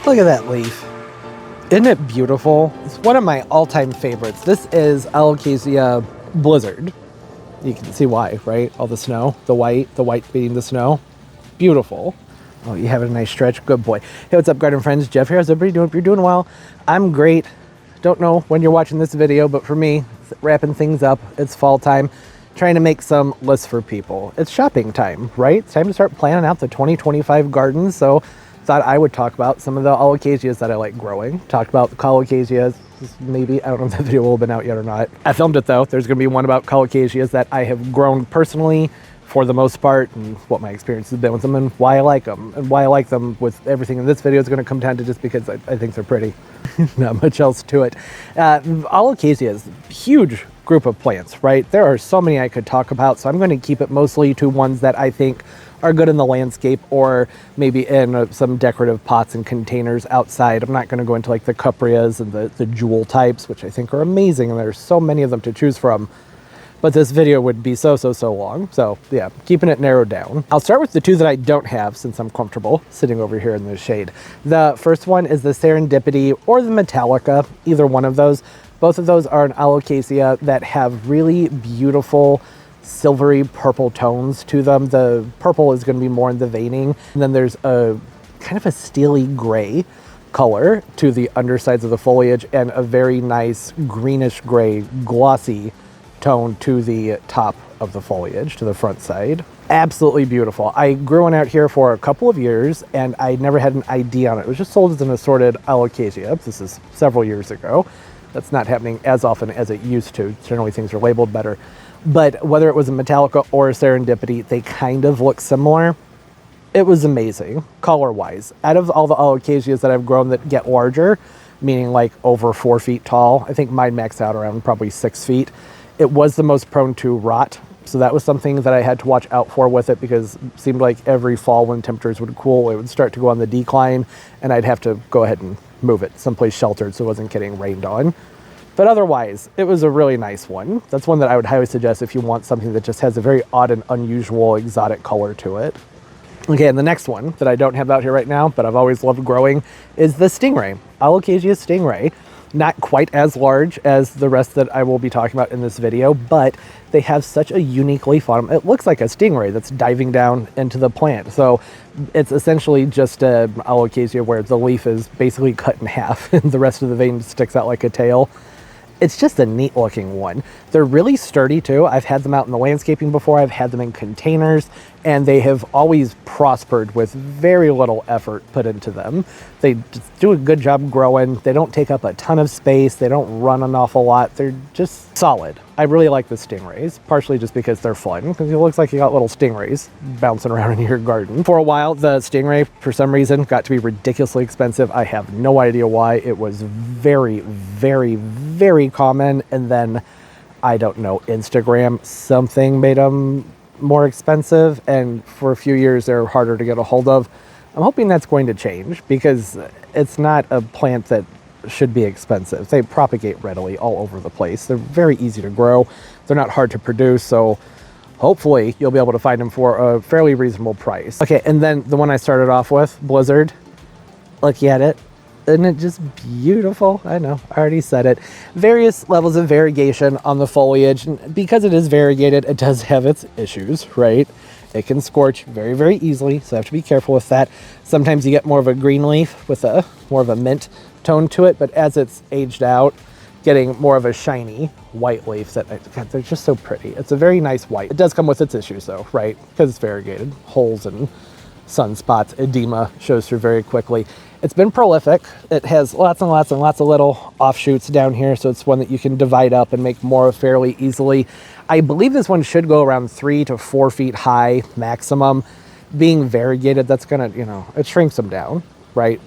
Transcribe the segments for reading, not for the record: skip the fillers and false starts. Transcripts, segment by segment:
Look at that leaf. Isn't it beautiful? It's one of my all-time favorites. This is Alocasia Blizzard. You can see why, right? All the snow, the white being the snow. Beautiful. Oh, you having a nice stretch? Good boy. Hey, what's up, garden friends? Jeff here. How's everybody doing? If you're doing well, I'm great. Don't know when you're watching this video, but for me, it's wrapping things up. It's fall time. Trying to make some lists for people. It's shopping time, right? It's time to start planning out the 2025 gardens. So thought I would talk about some of the Alocasias that I like growing. Talked about the Alocasias, maybe. I don't know if the video will have been out yet or not. I filmed it though. There's going to be one about Alocasias that I have grown personally for the most part, and what my experience has been with them, and why I like them. And why I like them with everything in this video is going to come down to just because I think they're pretty. Not much else to it. Alocasias, huge group of plants, right? There are so many I could talk about, so I'm going to keep it mostly to ones that I think are good in the landscape or maybe in some decorative pots and containers outside. I'm not going to go into like the Cupreas and the jewel types, which I think are amazing, and there's so many of them to choose from. But this video would be so long. So yeah, keeping it narrowed down. I'll start with the two that I don't have since I'm comfortable sitting over here in the shade. The first one is the Serendipity or the Metallica, either one of those. Both of those are an Alocasia that have really beautiful silvery purple tones to them. The purple is going to be more in the veining. And then there's a kind of a steely gray color to the undersides of the foliage and a very nice greenish gray glossy tone to the top of the foliage, to the front side. Absolutely beautiful. I grew one out here for a couple of years and I never had an ID on it. It was just sold as an assorted Alocasia. This is several years ago. That's not happening as often as it used to. Generally things are labeled better. But whether it was a Metallica or a Serendipity, they kind of look similar. It was amazing, color-wise. Out of all the Alocasias that I've grown that get larger, meaning like over 4 feet tall, I think mine maxed out around probably 6 feet. It was the most prone to rot. So that was something that I had to watch out for with it, because it seemed like every fall when temperatures would cool, it would start to go on the decline and I'd have to go ahead and move it someplace sheltered so it wasn't getting rained on. But otherwise, it was a really nice one. That's one that I would highly suggest if you want something that just has a very odd and unusual exotic color to it. Okay, and the next one that I don't have out here right now, but I've always loved growing, is the Stingray. Alocasia Stingray. Not quite as large as the rest that I will be talking about in this video, but they have such a unique leaf on them. It looks like a stingray that's diving down into the plant. So it's essentially just a Alocasia where the leaf is basically cut in half and the rest of the vein sticks out like a tail. It's just a neat looking one. They're really sturdy too. I've had them out in the landscaping before. I've had them in containers, and they have always prospered with very little effort put into them. They just do a good job growing. They don't take up a ton of space. They don't run an awful lot. They're just solid. I really like the Stingrays, partially just because they're fun, because it looks like you got little stingrays bouncing around in your garden. For a while, the Stingray, for some reason, got to be ridiculously expensive. I have no idea why. It was very common, and then, I don't know, Instagram, something made them more expensive, and for a few years, they're harder to get a hold of. I'm hoping that's going to change, because it's not a plant that should be expensive. They propagate readily all over the place. They're very easy to grow. They're not hard to produce, so hopefully you'll be able to find them for a fairly reasonable price. Okay, and then the one I started off with, Blizzard. Look at it. Isn't it just beautiful? I know, I already said it. Various levels of variegation on the foliage, and because it is variegated, it does have its issues, right? It can scorch very easily, so I have to be careful with that. Sometimes you get more of a green leaf with a more of a mint tone to it, but as it's aged out, getting more of a shiny white leaf that, God, they're just so pretty. It's a very nice white. It does come with its issues though, right? Because it's variegated. Holes and sunspots, edema shows through very quickly. It's been prolific. It has lots and lots of little offshoots down here, so it's one that you can divide up and make more of fairly easily. I believe this one should go around 3 to 4 feet high maximum. Being variegated, that's gonna, it shrinks them down, right?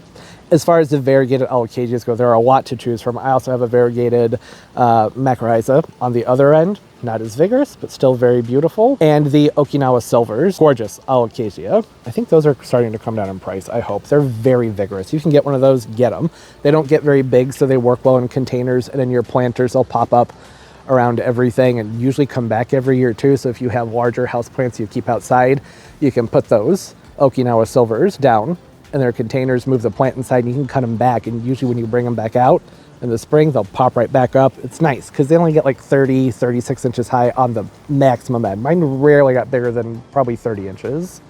As far as the variegated Alocasias go, there are a lot to choose from. I also have a variegated Macrorrhiza on the other end. Not as vigorous, but still very beautiful. And the Okinawa Silvers, gorgeous Alocasia. I think those are starting to come down in price, I hope. They're very vigorous. You can get one of those, get them. They don't get very big, so they work well in containers, and in your planters, they'll pop up around everything and usually come back every year too. So if you have larger houseplants you keep outside, you can put those Okinawa Silvers down in their containers, move the plant inside, and you can cut them back. And usually when you bring them back out in the spring, they'll pop right back up. It's nice because they only get like 30, 36 inches high on the maximum end. Mine rarely got bigger than probably 30 inches.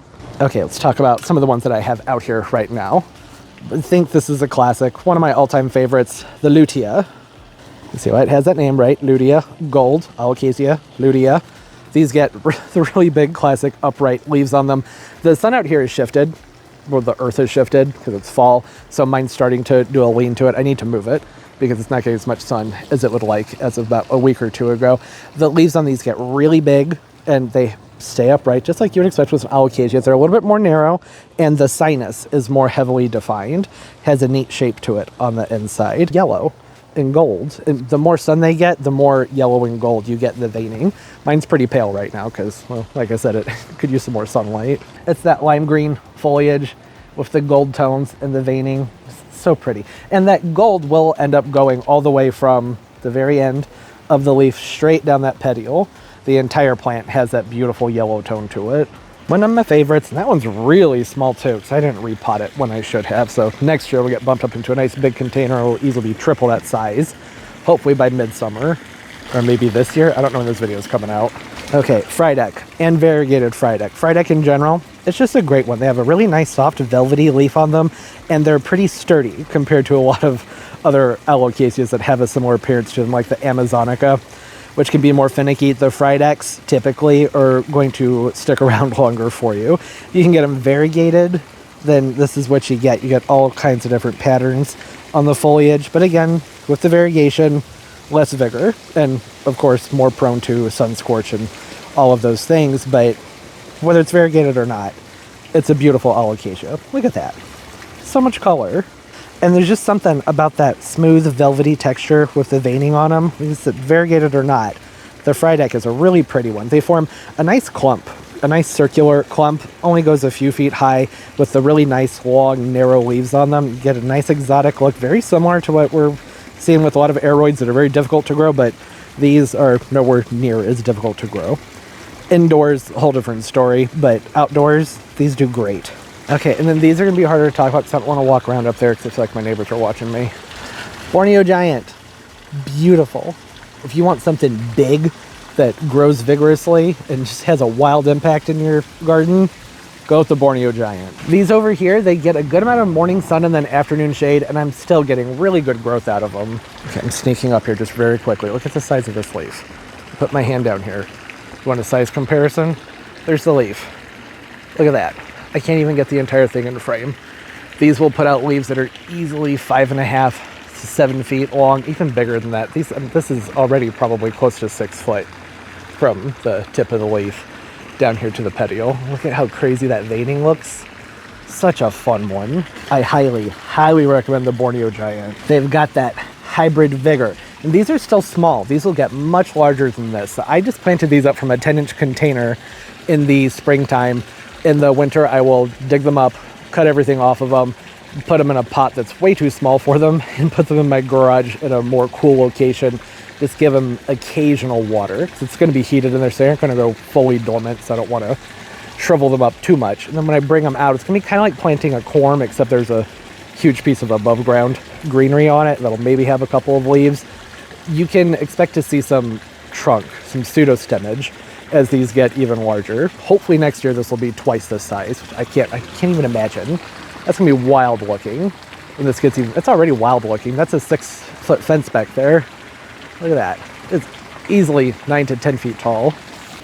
Okay, let's talk about some of the ones that I have out here right now. I think this is a classic, one of my all-time favorites, the Lutetia. You see why it has that name, right? Lutetia, gold, Alocasia, Lutetia. These get the really big, classic, upright leaves on them. The sun out here is shifted, or the earth is shifted because it's fall, so mine's starting to do a lean to it. I need to move it because it's not getting as much sun as it would like as of about a week or two ago. The leaves on these get really big, and they stay upright, just like you would expect with Alocasias. They're a little bit more narrow, and the sinus is more heavily defined. Has a neat shape to it on the inside. Yellow and gold. And the more sun they get, the more yellow and gold you get in the veining. Mine's pretty pale right now because, well, like I said, it could use some more sunlight. It's that lime green foliage with the gold tones and the veining. It's so pretty. And that gold will end up going all the way from the very end of the leaf straight down that petiole. The entire plant has that beautiful yellow tone to it. One of my favorites, and that one's really small too, because I didn't repot it when I should have. So next year we'll get bumped up into a nice big container. It'll easily be triple that size, hopefully by midsummer, or maybe this year. I don't know when this video is coming out. Okay, Friedde and variegated Friedde. Friedde in general, it's just a great one. They have a really nice soft velvety leaf on them, and they're pretty sturdy compared to a lot of other Alocasias that have a similar appearance to them, like the Amazonica, which can be more finicky. The Frieddes typically are going to stick around longer for you. You can get them variegated, then this is what you get. You get all kinds of different patterns on the foliage, but again, with the variegation, less vigor, and of course more prone to sun scorch and all of those things. But whether it's variegated or not, it's a beautiful Alocasia. Look at that, so much color. And there's just something about that smooth, velvety texture with the veining on them. Is it variegated or not? The Friedde is a really pretty one. They form a nice clump, a nice circular clump, only goes a few feet high with the really nice, long, narrow leaves on them. You get a nice exotic look, very similar to what we're seeing with a lot of aeroids that are very difficult to grow, but these are nowhere near as difficult to grow. Indoors, a whole different story, but outdoors, these do great. Okay, and then these are going to be harder to talk about because I don't want to walk around up there because I feel like my neighbors are watching me. Borneo Giant, beautiful. If you want something big that grows vigorously and just has a wild impact in your garden, go with the Borneo Giant. These over here, they get a good amount of morning sun and then afternoon shade, and I'm still getting really good growth out of them. Okay, I'm sneaking up here just very quickly. Look at the size of this leaf. Put my hand down here. You want a size comparison? There's the leaf. Look at that. I can't even get the entire thing in frame. These will put out leaves that are easily 5.5 to 7 feet long, even bigger than that. This is already probably close to 6 foot from the tip of the leaf down here to the petiole. Look at how crazy that veining looks. Such a fun one. I highly, highly recommend the Borneo Giant. They've got that hybrid vigor. And these are still small. These will get much larger than this. So I just planted these up from a 10-inch container in the springtime. In the winter, I will dig them up, cut everything off of them, put them in a pot that's way too small for them, and put them in my garage in a more cool location. Just give them occasional water. It's going to be heated in there, so they aren't going to go fully dormant, so I don't want to shrivel them up too much. And then when I bring them out, it's going to be kind of like planting a corm, except there's a huge piece of above ground greenery on it that'll maybe have a couple of leaves. You can expect to see some trunk, some pseudostemage, as these get even larger. Hopefully next year this will be twice this size. I can't even imagine. That's gonna be wild looking when this gets even. It's already wild looking. That's a 6-foot fence back there. Look at that. It's easily 9 to 10 feet tall.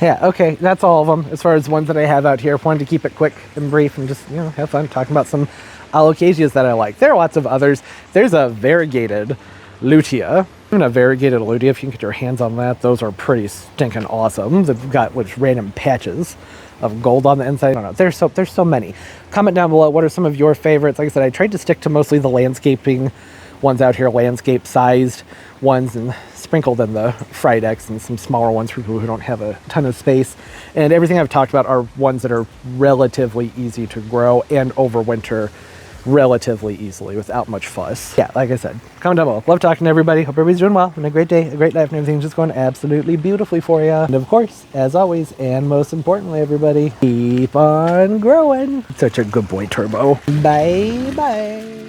Yeah, okay, that's all of them as far as ones that I have out here. Wanted to keep it quick and brief and just, have fun talking about some Alocasias that I like. There are lots of others. There's a variegated Lutetia. Even a variegated Lutetia, if you can get your hands on that, those are pretty stinking awesome. They've got which random patches of gold on the inside. I don't know. There's so many. Comment down below, what are some of your favorites? Like I said, I tried to stick to mostly the landscaping ones out here, landscape sized ones, and sprinkled in the Friedde and some smaller ones for people who don't have a ton of space. And everything I've talked about are ones that are relatively easy to grow and overwinter relatively easily without much fuss. Yeah, like I said, comment down below. Love talking to everybody. Hope everybody's doing well, and a great day, a great life, and everything's just going absolutely beautifully for you. And of course, as always, and most importantly, everybody, keep on growing. Such a good boy, Turbo. Bye bye.